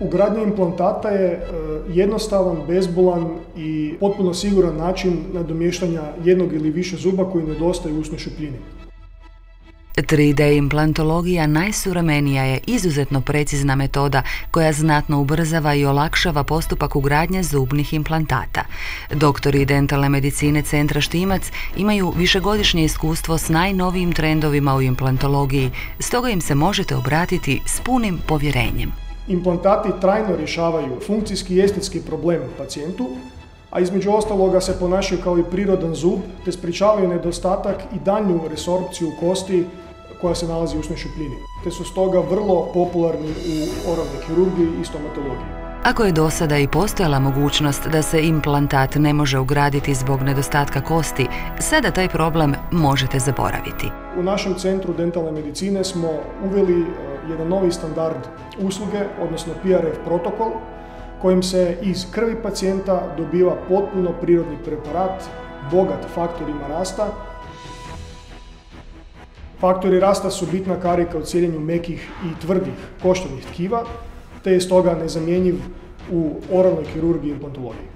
Ugradnja implantata je jednostavan, bezbolan i potpuno siguran način nadomještanja jednog ili više zuba koji nedostaje u usnoj šupljini. 3D implantologija najsuvremenija je izuzetno precizna metoda koja znatno ubrzava i olakšava postupak ugradnje zubnih implantata. Doktori dentalne medicine Centra Štimac imaju višegodišnje iskustvo s najnovijim trendovima u implantologiji, stoga im se možete obratiti s punim povjerenjem. Implantati trajno rješavaju funkcijski i estetski problem pacijentu, a između ostaloga se ponašaju kao i prirodan zub, te sprječavaju nedostatak i daljnju resorpciju kosti koja se nalazi u usnoj šupljini, te su stoga vrlo popularni u oralnoj kirurgiji i stomatologiji. Ako je do sada i postojala mogućnost da se implantat ne može ugraditi zbog nedostatka kosti, sada taj problem možete zaboraviti. U našem Centru dentalne medicine smo uveli jedan novi standard usluge, odnosno PRF protokol, kojim se iz krvi pacijenta dobiva potpuno prirodni preparat, bogat faktorima rasta. Faktori rasta su bitna karika u cijeljenju mekih i tvrdih koštanih tkiva, te je stoga nezamjenjiv u oralnoj kirurgiji i implantologiji.